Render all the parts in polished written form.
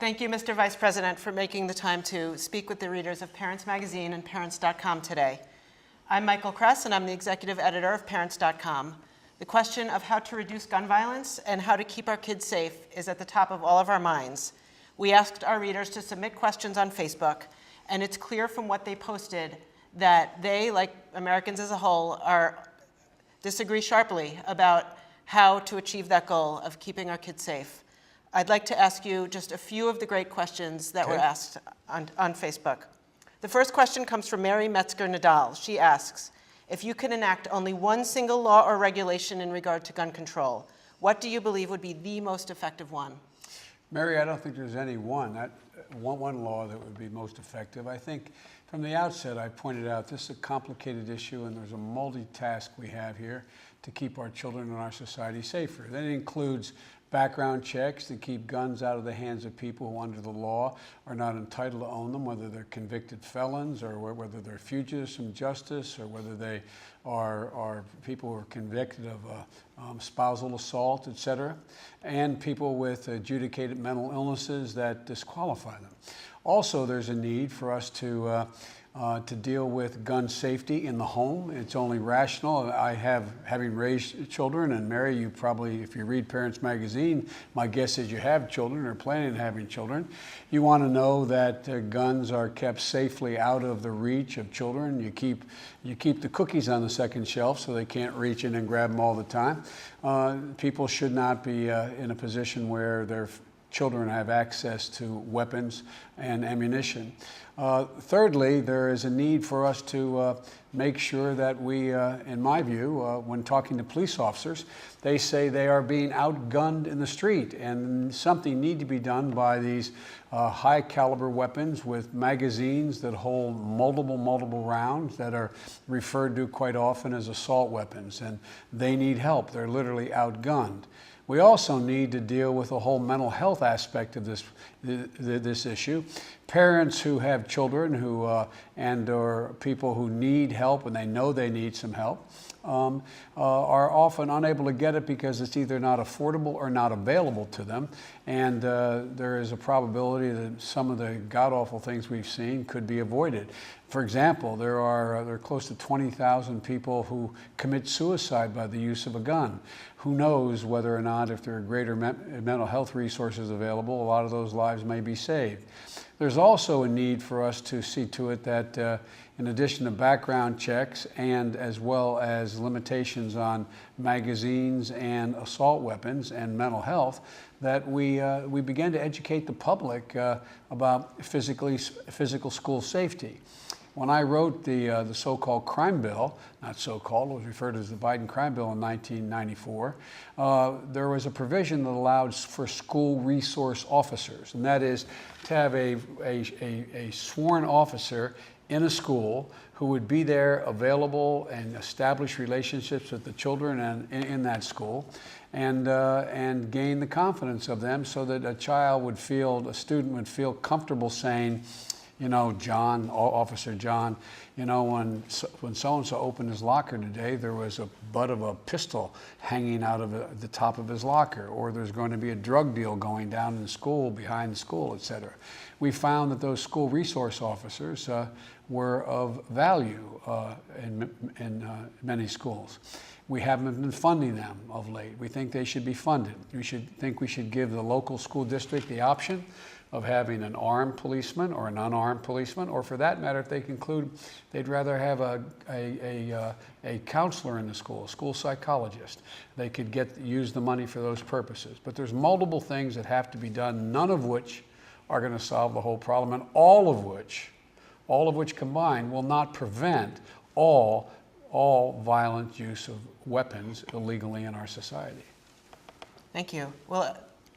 Thank you, Mr. Vice President, for making the time to speak with the readers of Parents Magazine and Parents.com today. I'm Michael Kress, and I'm the executive editor of Parents.com. The question of how to reduce gun violence and how to keep our kids safe is at the top of all of our minds. We asked our readers to submit questions on Facebook, and it's clear from what they posted that they, like Americans as a whole, disagree sharply about how to achieve that goal of keeping our kids safe. I'd like to ask you just a few of the great questions that were asked on Facebook. The first question comes from Mary Metzger-Nadal. She asks, if you could enact only one single law or regulation in regard to gun control, what do you believe would be the most effective one? Mary, I don't think there's any one law that would be most effective. I think from the outset I pointed out this is a complicated issue and there's a multitask we have here to keep our children and our society safer. That includes background checks to keep guns out of the hands of people who under the law are not entitled to own them, whether they're convicted felons or whether they're fugitives from justice or whether they are people who are convicted of spousal assault, etc., and people with adjudicated mental illnesses that disqualify them. Also, there's a need for us to deal with gun safety in the home. It's only rational. Having raised children, and Mary, you probably, if you read Parents Magazine, my guess is you have children or planning on having children. You want to know that guns are kept safely out of the reach of children. You keep the cookies on the second shelf so they can't reach in and grab them all the time. People should not be in a position where their children have access to weapons and ammunition. Thirdly, there is a need for us to make sure that we, in my view, when talking to police officers, they say they are being outgunned in the street, and something needs to be done by these high caliber weapons with magazines that hold multiple rounds that are referred to quite often as assault weapons, and they need help. They're literally outgunned. We also need to deal with the whole mental health aspect of this issue. Parents who have children or people who need help and they know they need some help are often unable to get it because it's either not affordable or not available to them. And there is a probability that some of the god-awful things we've seen could be avoided. For example, there are close to 20,000 people who commit suicide by the use of a gun. Who knows whether or not, if there are greater mental health resources available, a lot of those lives may be saved. There's also a need for us to see to it that in addition to background checks and as well as limitations on magazines and assault weapons and mental health, that we begin to educate the public about physical school safety. When I wrote the so-called crime bill, not so-called, it was referred to as the Biden crime bill in 1994, there was a provision that allowed for school resource officers, and that is to have a sworn officer in a school who would be there available and establish relationships with the children and in that school and gain the confidence of them so that a student would feel comfortable saying, you know, John, Officer John, you know, when so-and-so opened his locker today, there was a butt of a pistol hanging out of the top of his locker, or there's going to be a drug deal going down in the school, behind the school, etc. We found that those school resource officers were of value in many schools. We haven't been funding them of late. We think they should be funded. We should give the local school district the option of having an armed policeman or an unarmed policeman, or for that matter, if they conclude they'd rather have a counselor in the school, a school psychologist. They could use the money for those purposes. But there's multiple things that have to be done, none of which are going to solve the whole problem, and all of which combined will not prevent all violent use of weapons illegally in our society. Thank you. We'll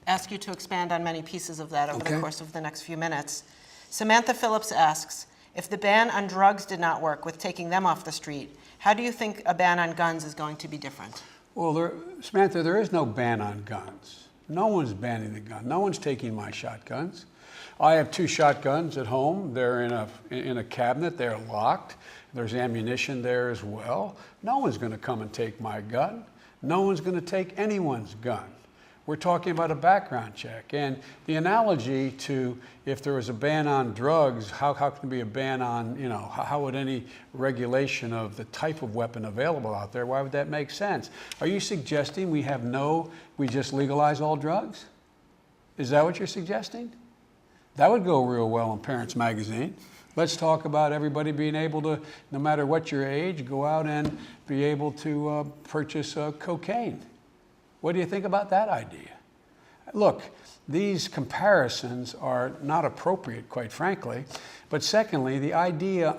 ask you to expand on many pieces of that over the course of the next few minutes. Samantha Phillips asks, if the ban on drugs did not work with taking them off the street, how do you think a ban on guns is going to be different? Well, Samantha, there is no ban on guns. No one's banning the gun. No one's taking my shotguns. I have 2 shotguns at home. They're in a cabinet. They're locked. There's ammunition there as well. No one's going to come and take my gun. No one's going to take anyone's gun. We're talking about a background check. And the analogy to if there was a ban on drugs, how can there be a ban on, how would any regulation of the type of weapon available out there, why would that make sense? Are you suggesting we just legalize all drugs? Is that what you're suggesting? That would go real well in Parents Magazine. Let's talk about everybody being able to, no matter what your age, go out and be able to purchase cocaine. What do you think about that idea? Look, these comparisons are not appropriate, quite frankly. But secondly, the idea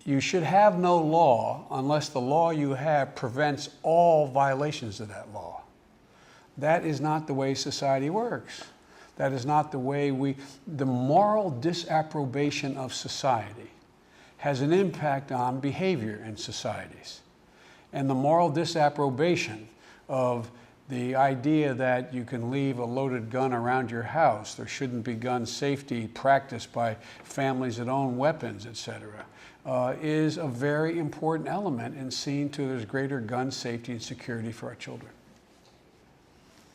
you should have no law unless the law you have prevents all violations of that law. That is not the way society works. That is not the way the moral disapprobation of society has an impact on behavior in societies. And the moral disapprobation of the idea that you can leave a loaded gun around your house, there shouldn't be gun safety practiced by families that own weapons, etc., is a very important element in seeing to there's greater gun safety and security for our children.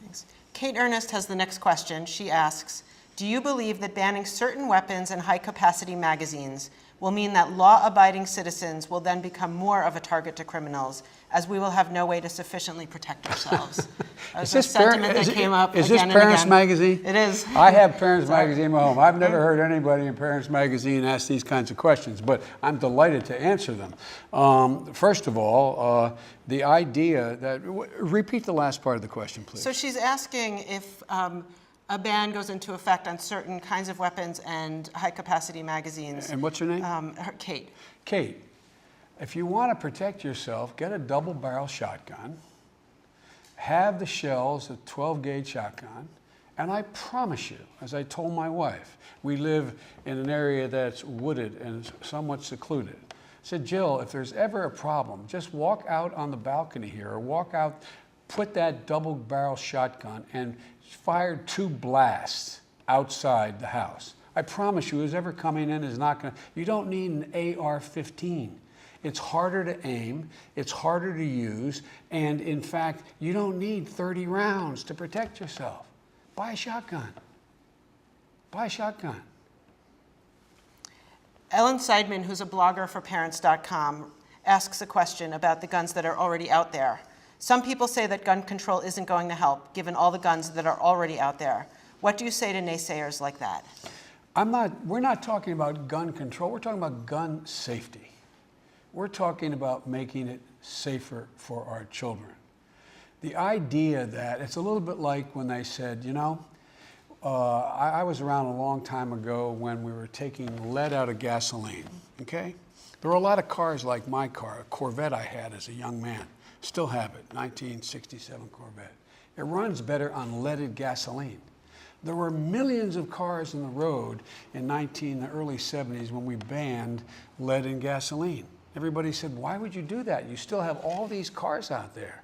Thanks. Kate Ernest has the next question. She asks, do you believe that banning certain weapons and high-capacity magazines will mean that law-abiding citizens will then become more of a target to criminals, as we will have no way to sufficiently protect ourselves? That was a sentiment that came up again and again. Is this Parents Magazine? It is. I have Parents Magazine in my home. I've never heard anybody in Parents Magazine ask these kinds of questions, but I'm delighted to answer them. First of all, the idea that, repeat the last part of the question, please. So she's asking if a ban goes into effect on certain kinds of weapons and high-capacity magazines. And what's her name? Kate. Kate, if you want to protect yourself, get a double-barrel shotgun, have the shells, a 12-gauge shotgun, and I promise you, as I told my wife, we live in an area that's wooded and somewhat secluded. I said, Jill, if there's ever a problem, just walk out on the balcony here or walk out, put that double-barrel shotgun and fire 2 blasts outside the house. I promise you, who's ever coming in is not going to, you don't need an AR-15. It's harder to aim, it's harder to use, and in fact, you don't need 30 rounds to protect yourself. Buy a shotgun. Buy a shotgun. Ellen Seidman, who's a blogger for Parents.com, asks a question about the guns that are already out there. Some people say that gun control isn't going to help, given all the guns that are already out there. What do you say to naysayers like that? We're not talking about gun control, we're talking about gun safety. We're talking about making it safer for our children. The idea that, it's a little bit like when they said, I was around a long time ago when we were taking lead out of gasoline, okay? There were a lot of cars like my car, a Corvette I had as a young man. Still have it, 1967 Corvette. It runs better on leaded gasoline. There were millions of cars on the road in the early 70s when we banned lead in gasoline. Everybody said, why would you do that? You still have all these cars out there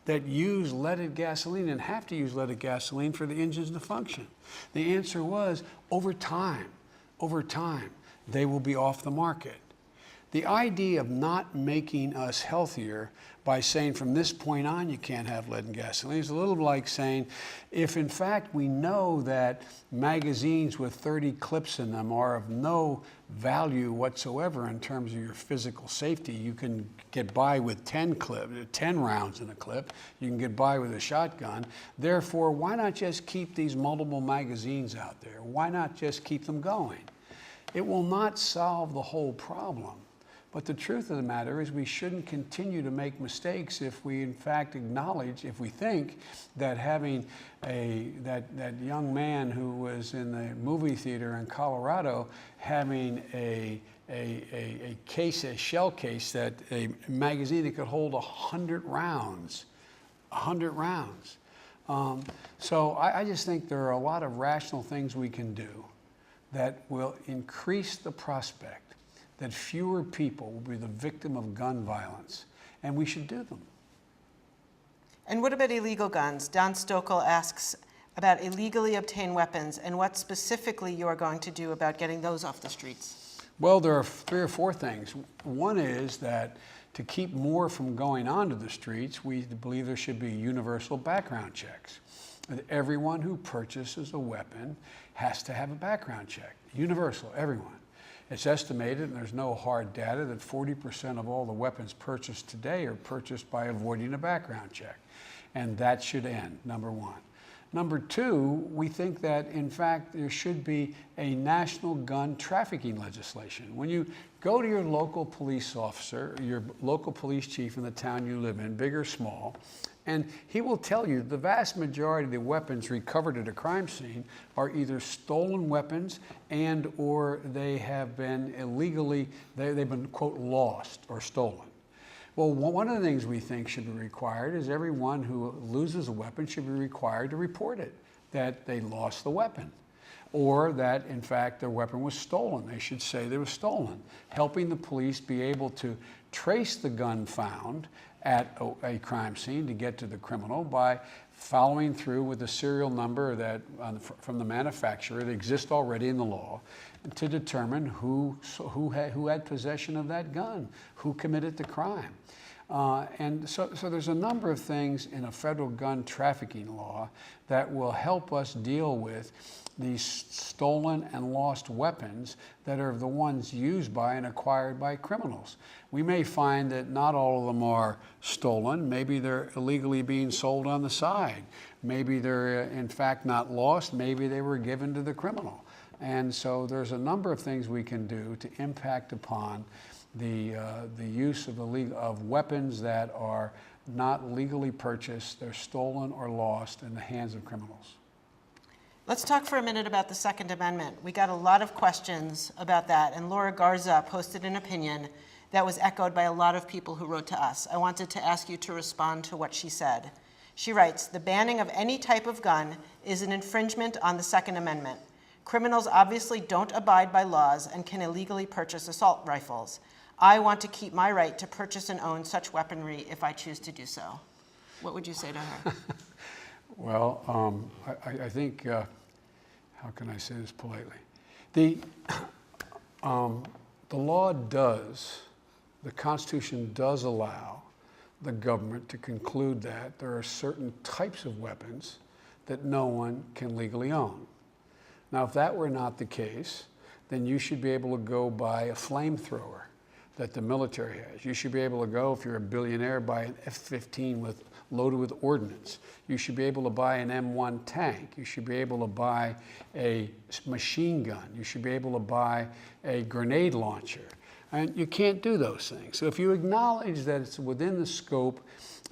that use leaded gasoline and have to use leaded gasoline for the engines to function. The answer was, over time, they will be off the market. The idea of not making us healthier by saying from this point on you can't have lead in gasoline is a little like saying if in fact we know that magazines with 30 clips in them are of no value whatsoever in terms of your physical safety. You can get by with 10 rounds in a clip. You can get by with a shotgun. Therefore, why not just keep these multiple magazines out there? Why not just keep them going? It will not solve the whole problem. But the truth of the matter is we shouldn't continue to make mistakes if we in fact acknowledge, if we think that having that young man who was in the movie theater in Colorado having a shell case, that a magazine that could hold 100 rounds. So I just think there are a lot of rational things we can do that will increase the prospect that fewer people will be the victim of gun violence, and we should do them. And what about illegal guns? Don Stokel asks about illegally obtained weapons and what specifically you are going to do about getting those off the streets. Well, there are 3 or 4 things. One is that To keep more from going onto the streets, we believe there should be universal background checks. That everyone who purchases a weapon has to have a background check. Universal, everyone. It's estimated, and there's no hard data, that 40% of all the weapons purchased today are purchased by avoiding a background check. And that should end, number one. Number two, we think that, in fact, there should be a national gun trafficking legislation. When you go to your local police officer, your local police chief in the town you live in, big or small, and he will tell you the vast majority of the weapons recovered at a crime scene are either stolen weapons and or they have been illegally, they've been, quote, lost or stolen. Well, one of the things we think should be required is everyone who loses a weapon should be required to report it, that they lost the weapon, or that, in fact, their weapon was stolen. They should say they was stolen, helping the police be able to trace the gun found at a crime scene to get to the criminal by following through with the serial number that from the manufacturer that exists already in the law to determine who had possession of that gun, who committed the crime. And so there's a number of things in a federal gun trafficking law that will help us deal with these stolen and lost weapons that are the ones used by and acquired by criminals. We may find that not all of them are stolen. Maybe they're illegally being sold on the side. Maybe they're in fact not lost. Maybe they were given to the criminal. And so there's a number of things we can do to impact upon the use of weapons that are not legally purchased, they're stolen or lost in the hands of criminals. Let's talk for a minute about the Second Amendment. We got a lot of questions about that, and Laura Garza posted an opinion that was echoed by a lot of people who wrote to us. I wanted to ask you to respond to what she said. She writes, "The banning of any type of gun is an infringement on the Second Amendment. Criminals obviously don't abide by laws and can illegally purchase assault rifles. I want to keep my right to purchase and own such weaponry if I choose to do so." What would you say to her? Well, I think, how can I say this politely? The law does, the Constitution does allow the government to conclude that there are certain types of weapons that no one can legally own. Now, if that were not the case, then you should be able to go buy a flamethrower that the military has. You should be able to go, if you're a billionaire, buy an F-15 loaded with ordnance. You should be able to buy an M1 tank. You should be able to buy a machine gun. You should be able to buy a grenade launcher. And you can't do those things. So if you acknowledge that it's within the scope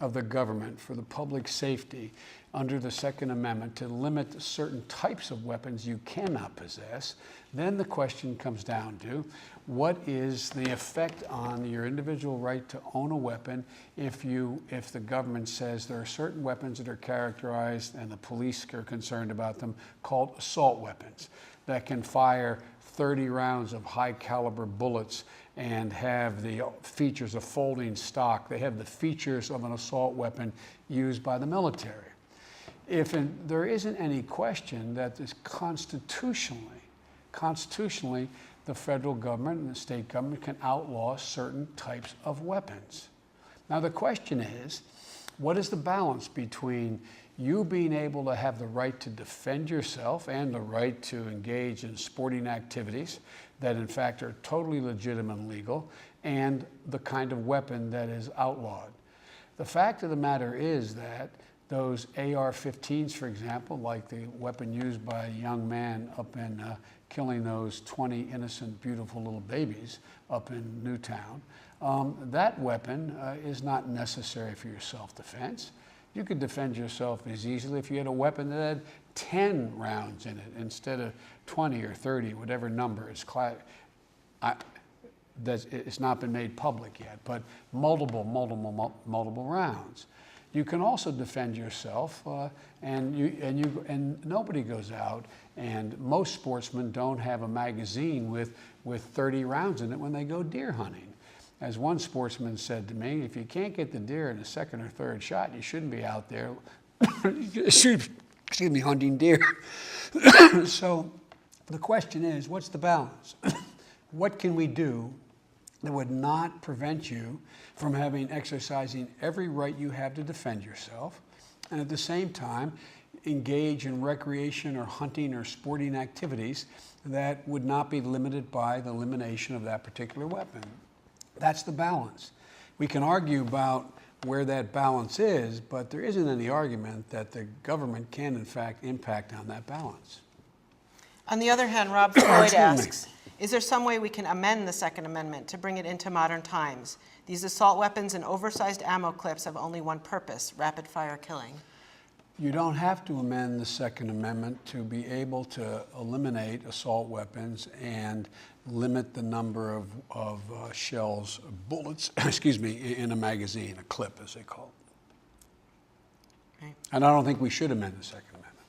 of the government for the public safety under the Second Amendment to limit certain types of weapons you cannot possess, then the question comes down to what is the effect on your individual right to own a weapon if the government says there are certain weapons that are characterized, and the police are concerned about them, called assault weapons that can fire 30 rounds of high caliber bullets and have the features of folding stock. They have the features of an assault weapon used by the military. If there isn't any question that this constitutionally, the federal government and the state government can outlaw certain types of weapons. Now the question is, what is the balance between you being able to have the right to defend yourself and the right to engage in sporting activities that in fact are totally legitimate and legal, and the kind of weapon that is outlawed? The fact of the matter is that those AR-15s, for example, like the weapon used by a young man up in killing those 20 innocent, beautiful little babies up in Newtown, that weapon is not necessary for your self-defense. You could defend yourself as easily if you had a weapon that had 10 rounds in it instead of 20 or 30, whatever number is it's not been made public yet, but multiple rounds. You can also defend yourself, and nobody goes out, and most sportsmen don't have a magazine with 30 rounds in it when they go deer hunting. As one sportsman said to me, if you can't get the deer in a second or third shot, you shouldn't be out there hunting deer. So the question is, what's the balance? What can we do that would not prevent you from exercising every right you have to defend yourself, and at the same time engage in recreation or hunting or sporting activities that would not be limited by the elimination of that particular weapon. That's the balance. We can argue about where that balance is, but there isn't any argument that the government can in fact impact on that balance. On the other hand, Rob Floyd asks, is there some way we can amend the Second Amendment to bring it into modern times? These assault weapons and oversized ammo clips have only one purpose: rapid-fire killing. You don't have to amend the Second Amendment to be able to eliminate assault weapons and limit the number of shells, bullets, excuse me, in a magazine, a clip as they call it. Right. And I don't think we should amend the Second Amendment.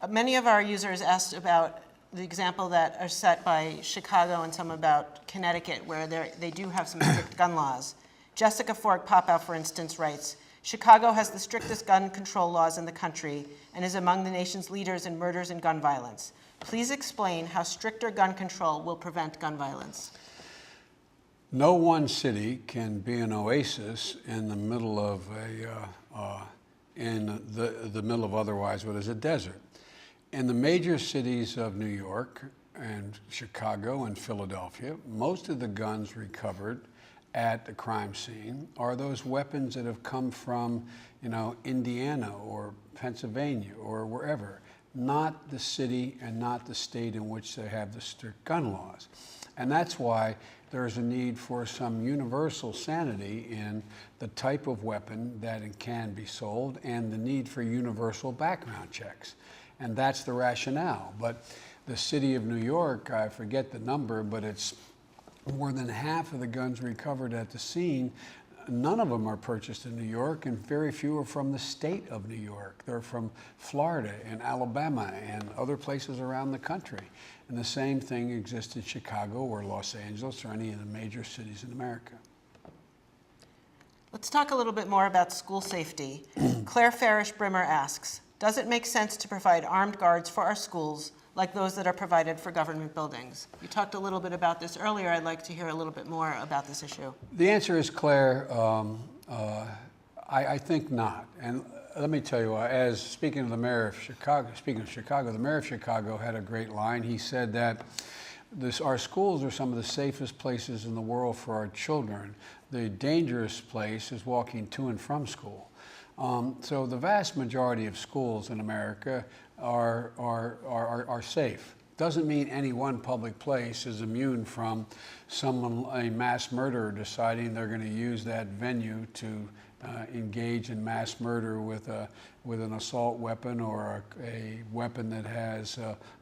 Many of our users asked about the example that are set by Chicago and some about Connecticut, where they do have some strict gun laws. Jessica Fork Popow, for instance, writes, Chicago has the strictest gun control laws in the country and is among the nation's leaders in murders and gun violence. Please explain how stricter gun control will prevent gun violence. No one city can be an oasis in the middle of the middle of otherwise what is a desert. In the major cities of New York and Chicago and Philadelphia, most of the guns recovered at the crime scene are those weapons that have come from, Indiana or Pennsylvania or wherever, not the city and not the state in which they have the strict gun laws. And that's why there's a need for some universal sanity in the type of weapon that it can be sold and the need for universal background checks. And that's the rationale. But the city of New York, I forget the number, but it's more than half of the guns recovered at the scene. None of them are purchased in New York, and very few are from the state of New York. They're from Florida and Alabama and other places around the country. And the same thing exists in Chicago or Los Angeles or any of the major cities in America. Let's talk a little bit more about school safety. Claire Farish-Brimmer asks, does it make sense to provide armed guards for our schools like those that are provided for government buildings? You talked a little bit about this earlier. I'd like to hear a little bit more about this issue. The answer is, Claire, I think not. And let me tell you, as speaking of the mayor of Chicago, the mayor of Chicago had a great line. He said that our schools are some of the safest places in the world for our children. The dangerous place is walking to and from school. So the vast majority of schools in America are safe. Doesn't mean any one public place is immune from a mass murderer deciding they're going to use that venue to engage in mass murder with an assault weapon or a weapon that has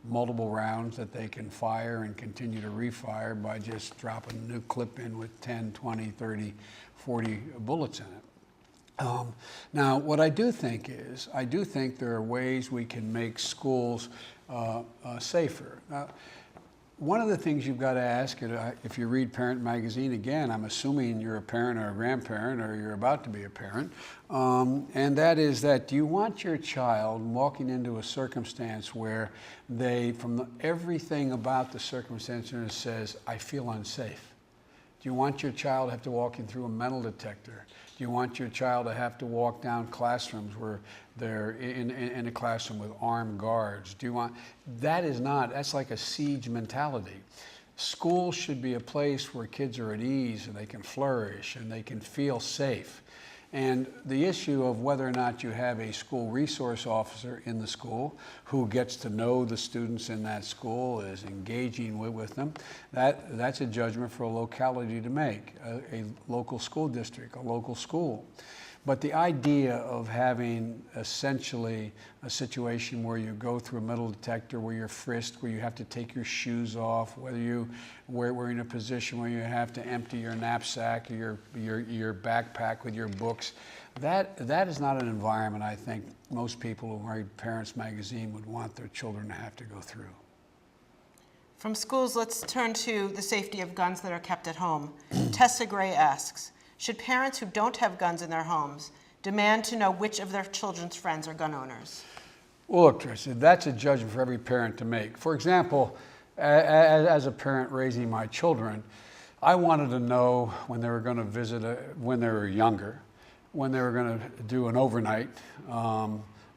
multiple rounds that they can fire and continue to refire by just dropping a new clip in with 10, 20, 30, 40 bullets in it. Now, what I do think there are ways we can make schools safer. One of the things you've got to ask, if you read Parent Magazine, again, I'm assuming you're a parent or a grandparent or you're about to be a parent, and that is that do you want your child walking into a circumstance where everything about the circumstance says, I feel unsafe? Do you want your child to have to walk in through a metal detector? Do you want your child to have to walk down classrooms where they're in a classroom with armed guards? That's like a siege mentality. School should be a place where kids are at ease and they can flourish and they can feel safe. And the issue of whether or not you have a school resource officer in the school who gets to know the students in that school, is engaging with them, that's a judgment for a locality to make, a local school district, a local school. But the idea of having essentially a situation where you go through a metal detector, where you're frisked, where you have to take your shoes off, whether we're in a position where you have to empty your knapsack or your backpack with your books, that is not an environment I think most people who read Parents Magazine would want their children to have to go through. From schools, let's turn to the safety of guns that are kept at home. Tessa Gray asks, should parents who don't have guns in their homes demand to know which of their children's friends are gun owners? Well, look, Tricia, that's a judgment for every parent to make. For example, As a parent raising my children, I wanted to know when they were going to visit, when they were younger, when they were going to do an overnight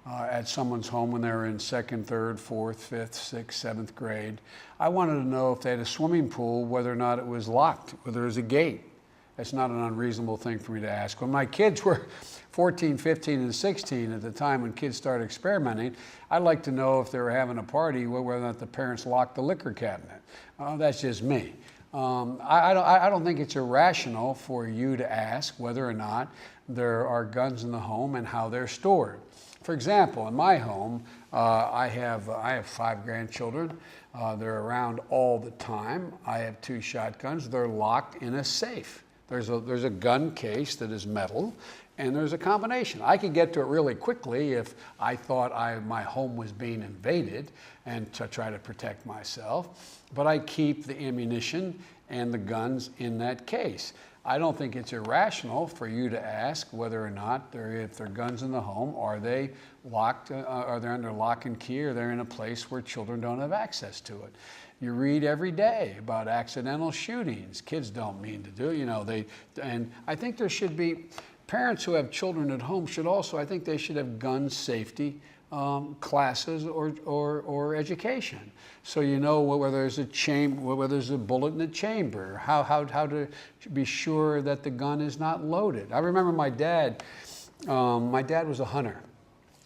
at someone's home when they were in second, third, fourth, fifth, sixth, seventh grade. I wanted to know if they had a swimming pool, whether or not it was locked, whether there was a gate. That's not an unreasonable thing for me to ask. When my kids were 14, 15, and 16 at the time when kids started experimenting, I'd like to know if they were having a party, whether or not the parents locked the liquor cabinet. That's just me. I don't think it's irrational for you to ask whether or not there are guns in the home and how they're stored. For example, in my home, I have 5 grandchildren. They're around all the time. I have 2 shotguns. They're locked in a safe. There's a gun case that is metal, and there's a combination. I could get to it really quickly if I thought my home was being invaded and to try to protect myself, but I keep the ammunition and the guns in that case. I don't think it's irrational for you to ask whether or not if there are guns in the home, are they locked, are they under lock and key, or they're in a place where children don't have access to it. You read every day about accidental shootings. Kids don't mean to do, and I think there should be, parents who have children at home should also, I think they should have gun safety classes or education. So you know whether there's whether there's a bullet in the chamber, how to be sure that the gun is not loaded. I remember my dad was a hunter.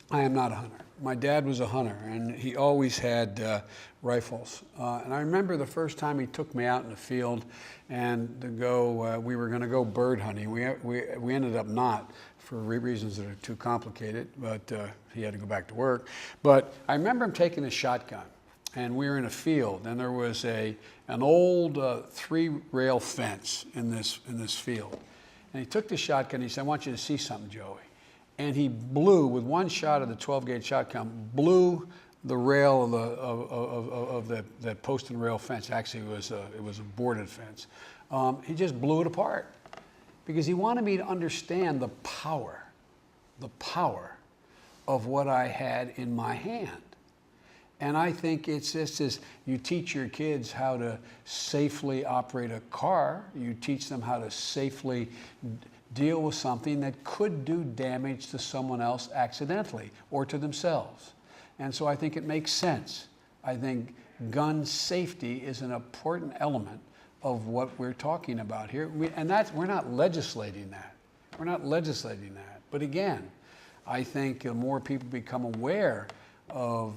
I am not a hunter. My dad was a hunter, and he always had rifles. And I remember the first time he took me out in the field and to go, we were going to go bird hunting. We ended up not, for reasons that are too complicated, but he had to go back to work. But I remember him taking a shotgun, and we were in a field, and there was an old 3-rail fence in this field. And he took the shotgun, and he said, "I want you to see something, Joey." And he blew, with one shot of the 12-gauge shotgun, blew the rail of the post and rail fence. Actually, it was a boarded fence. He just blew it apart because he wanted me to understand the power of what I had in my hand. And I think it's just as you teach your kids how to safely operate a car, you teach them how to safely deal with something that could do damage to someone else accidentally or to themselves. And so I think it makes sense. I think gun safety is an important element of what we're talking about here. We're not legislating that. We're not legislating that. But again, I think the more people become aware of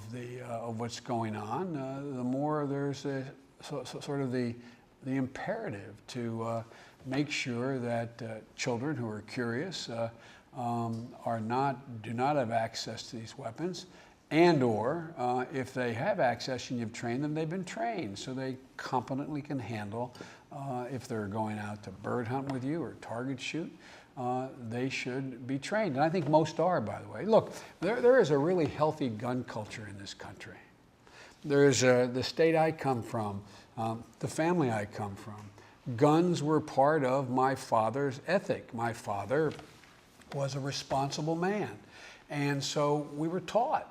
what's going on, the more there's sort of the imperative to make sure that children who are curious do not have access to these weapons, and/or if they have access and you've trained them, they've been trained so they competently can handle if they're going out to bird hunt with you or target shoot. They should be trained, and I think most are, by the way. Look, there is a really healthy gun culture in this country. There's the state I come from, the family I come from. Guns were part of my father's ethic. My father was a responsible man. And so we were taught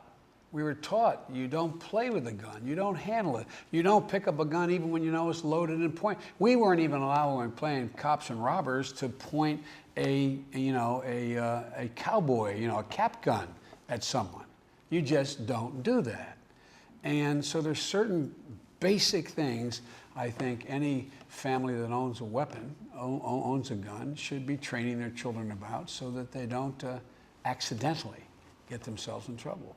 you don't play with a gun, you don't handle it, you don't pick up a gun even when you know it's loaded and point. We weren't even allowed when playing cops and robbers to point a cowboy, a cap gun at someone. You just don't do that. And so there's certain basic things I think any family that owns a weapon, owns a gun, should be training their children about so that they don't accidentally get themselves in trouble.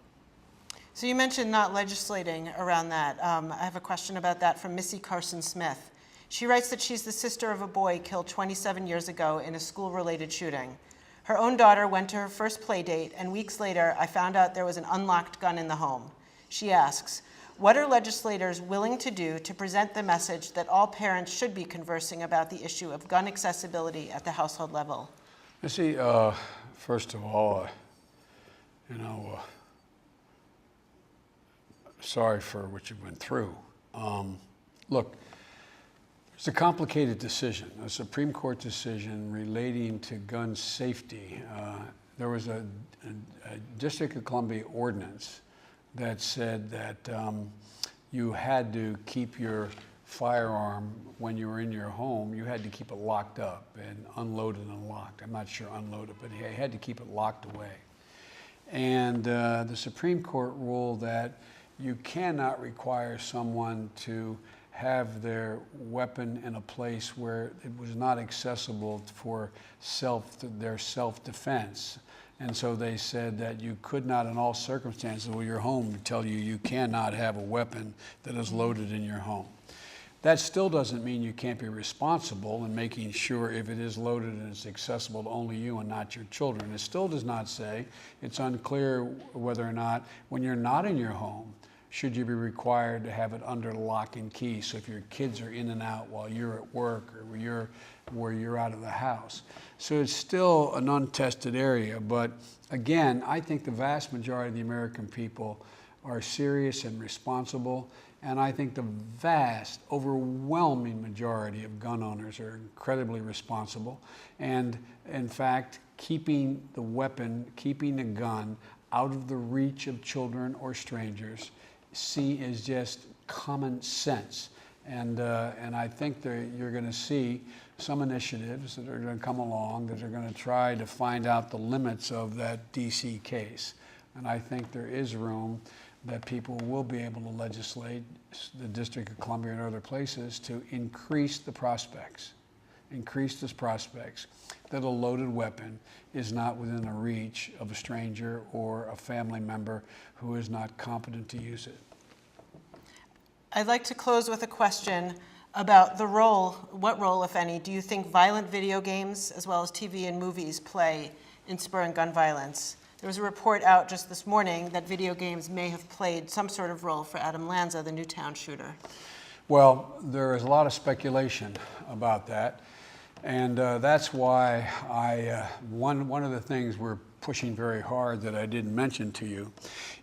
So you mentioned not legislating around that. I have a question about that from Missy Carson Smith. She writes that she's the sister of a boy killed 27 years ago in a school-related shooting. Her own daughter went to her first play date, and weeks later, I found out there was an unlocked gun in the home. She asks, what are legislators willing to do to present the message that all parents should be conversing about the issue of gun accessibility at the household level? You see, first of all, sorry for what you went through. Look, it's a complicated decision, a Supreme Court decision relating to gun safety. There was a District of Columbia ordinance that said that you had to keep your firearm when you were in your home, you had to keep it locked up and unloaded and locked. I'm not sure unloaded, but you had to keep it locked away. And the Supreme Court ruled that you cannot require someone to have their weapon in a place where it was not accessible for their self-defense. And so they said that you could not in all circumstances, well, your home would tell you you cannot have a weapon that is loaded in your home. That still doesn't mean you can't be responsible in making sure if it is loaded and it's accessible to only you and not your children. It still does not say, it's unclear whether or not when you're not in your home, should you be required to have it under lock and key. So if your kids are in and out while you're at work or where you're out of the house. So it's still an untested area, but again, I think the vast majority of the American people are serious and responsible. And I think the vast, overwhelming majority of gun owners are incredibly responsible. And in fact, keeping the weapon, keeping the gun out of the reach of children or strangers, is just common sense. And I think you're going to see some initiatives that are going to come along that are going to try to find out the limits of that DC case. And I think there is room that people will be able to legislate, the District of Columbia and other places, to increase the prospects that a loaded weapon is not within the reach of a stranger or a family member who is not competent to use it. I'd like to close with a question about what role, if any, do you think violent video games as well as TV and movies play in spurring gun violence? There was a report out just this morning that video games may have played some sort of role for Adam Lanza, the Newtown shooter. Well, there is a lot of speculation about that. And that's why one of the things we're pushing very hard that I didn't mention to you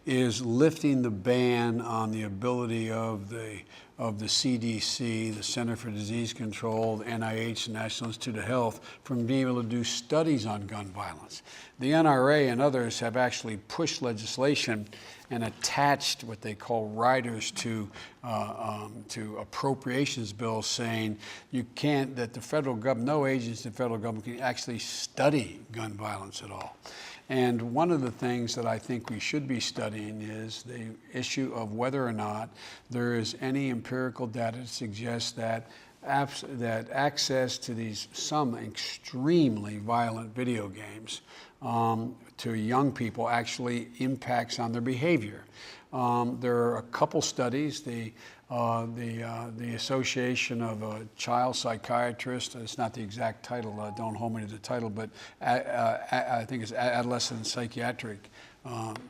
is lifting the ban on the ability of the CDC, the Center for Disease Control, the NIH, the National Institute of Health, from being able to do studies on gun violence. The NRA and others have actually pushed legislation and attached what they call riders to appropriations bills, saying that the federal government, no agency in the federal government can actually study gun violence at all. And one of the things that I think we should be studying is the issue of whether or not there is any empirical data to suggest that access to some extremely violent video games to young people actually impacts on their behavior. There are a couple studies. The Association of Child Psychiatrists, it's not the exact title, don't hold me to the title, but I think it's Adolescent Psychiatric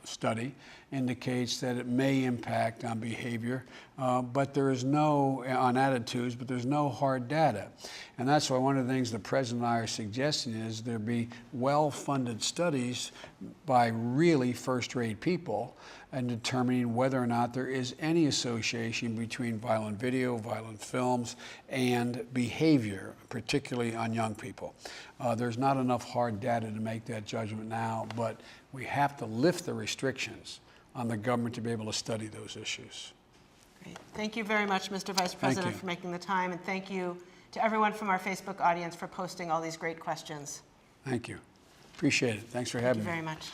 Study, indicates that it may impact on behavior, but there is on attitudes, but there's no hard data. And that's why one of the things the President and I are suggesting is there be well-funded studies by really first-rate people and determining whether or not there is any association between violent video, violent films, and behavior, particularly on young people. There's not enough hard data to make that judgment now, but we have to lift the restrictions on the government to be able to study those issues. Great. Thank you very much, Mr. Vice President, for making the time, and thank you to everyone from our Facebook audience for posting all these great questions. Thank you. Appreciate it. Thanks for having me. Thank you very much.